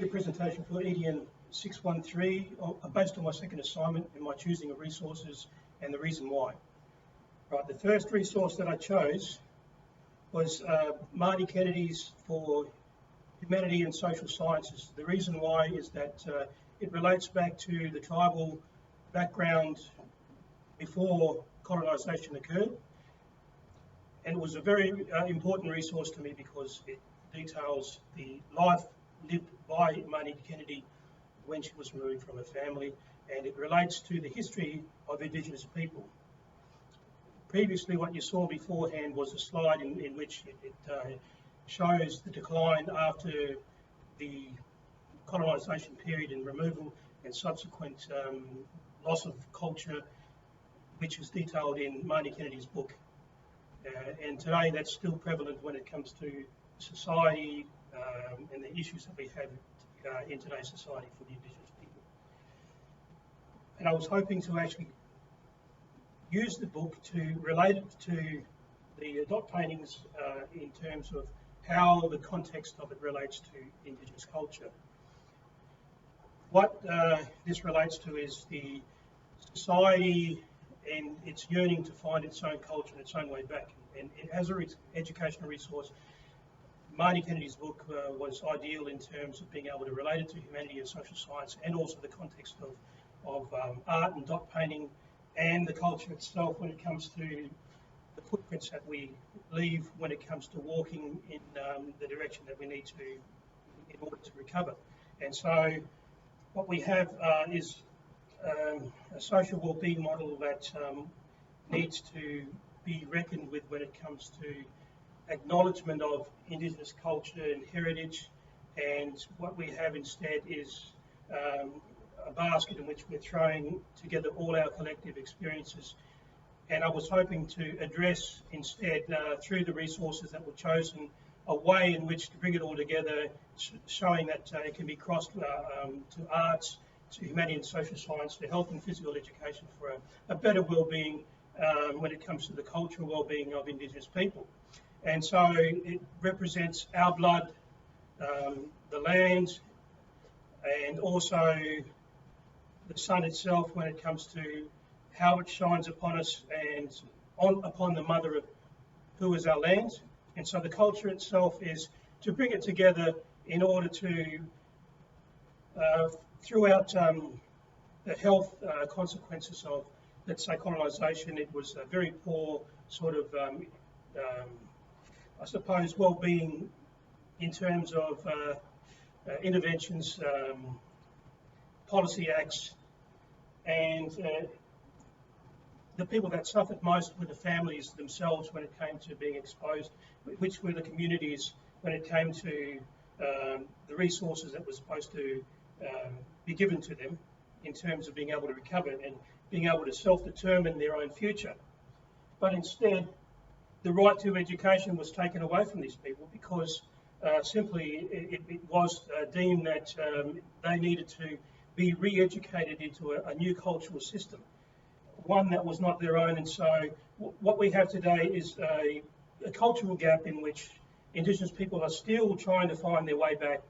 A presentation for EDN 613 based on my second assignment and my choosing of resources and the reason why. Right, the first resource that I chose was Marty Kennedy's for Humanity and Social Sciences. The reason why is that it relates back to the tribal background before colonisation occurred, and it was a very important resource to me because it details the life lived by Marty Kennedy when she was removed from her family, and it relates to the history of Indigenous people. Previously, what you saw beforehand was a slide in which it shows the decline after the colonisation period and removal and subsequent loss of culture, which is detailed in Marty Kennedy's book. And today that's still prevalent when it comes to society and the issues that we have in today's society for the Indigenous people. And I was hoping to actually use the book to relate it to the dot paintings in terms of how the context of it relates to Indigenous culture. What this relates to is the society and its yearning to find its own culture and its own way back. And as an educational resource, Marty Kennedy's book was ideal in terms of being able to relate it to humanity and social science, and also the context of art and dot painting and the culture itself when it comes to the footprints that we leave when it comes to walking in the direction that we need to in order to recover. And so what we have is a social wellbeing model that needs to be reckoned with when it comes to acknowledgement of Indigenous culture and heritage, and what we have instead is a basket in which we're throwing together all our collective experiences. And I was hoping to address instead, through the resources that were chosen, a way in which to bring it all together, showing that it can be crossed to arts, to humanity and social science, to health and physical education for a better well-being when it comes to the cultural well-being of Indigenous people. And so it represents our blood, the land, and also the sun itself when it comes to how it shines upon us and upon the mother of who is our land. And so the culture itself is to bring it together in order to, throughout the health consequences of, let's say, colonisation, it was a very poor sort of I suppose, well-being in terms of interventions, policy acts, and the people that suffered most were the families themselves when it came to being exposed, which were the communities when it came to the resources that were supposed to be given to them in terms of being able to recover and being able to self-determine their own future. But instead, the right to education was taken away from these people because simply it was deemed that they needed to be re-educated into a new cultural system, one that was not their own. And so what we have today is a cultural gap in which Indigenous people are still trying to find their way back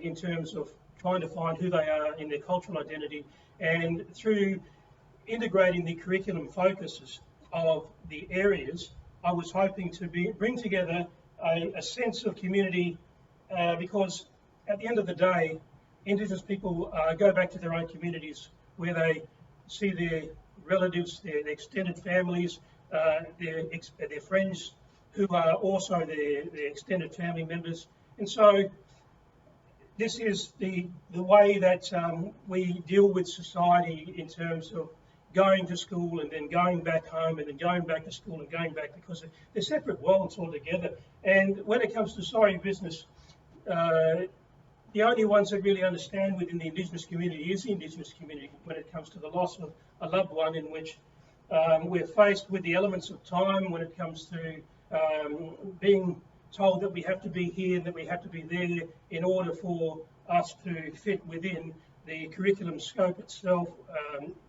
in terms of trying to find who they are in their cultural identity, and through integrating the curriculum focuses of the areas, I was hoping to bring together a sense of community because at the end of the day, Indigenous people go back to their own communities where they see their relatives, their extended families, their friends who are also their extended family members. And so this is the way that we deal with society in terms of going to school and then going back home and then going back to school and going back, because they're separate worlds altogether. And when it comes to sorry business, the only ones that really understand within the Indigenous community is the Indigenous community when it comes to the loss of a loved one, in which we're faced with the elements of time when it comes to being told that we have to be here and that we have to be there in order for us to fit within the curriculum scope itself.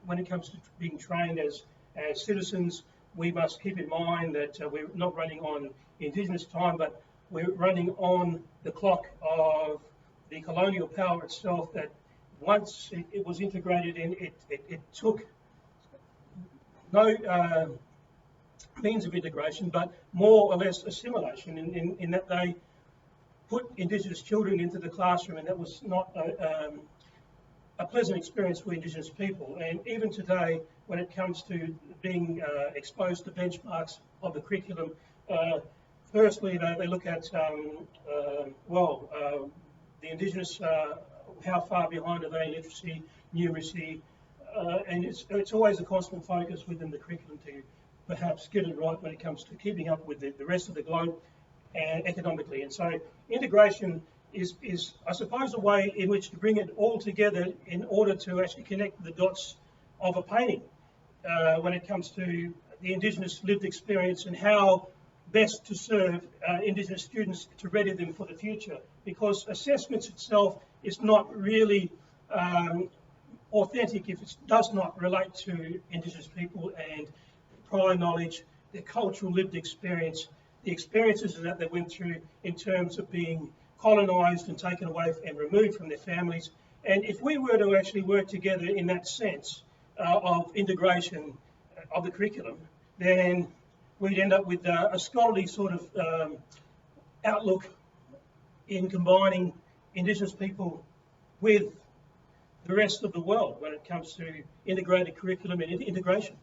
When it comes to being trained as citizens, we must keep in mind that we're not running on Indigenous time, but we're running on the clock of the colonial power itself, that once it was integrated in, it took no means of integration, but more or less assimilation, in that they put Indigenous children into the classroom, and that was not a pleasant experience for Indigenous people. And even today, when it comes to being exposed to benchmarks of the curriculum, firstly they look at the Indigenous, how far behind are they in literacy, numeracy, and it's always a constant focus within the curriculum to perhaps get it right when it comes to keeping up with the rest of the globe and economically. And so integration is, I suppose, a way in which to bring it all together in order to actually connect the dots of a painting when it comes to the Indigenous lived experience and how best to serve Indigenous students to ready them for the future. Because assessments itself is not really authentic if it does not relate to Indigenous people and prior knowledge, their cultural lived experience, the experiences that they went through in terms of being colonised and taken away and removed from their families. And if we were to actually work together in that sense of integration of the curriculum, then we'd end up with a scholarly sort of outlook in combining Indigenous people with the rest of the world when it comes to integrated curriculum and integration.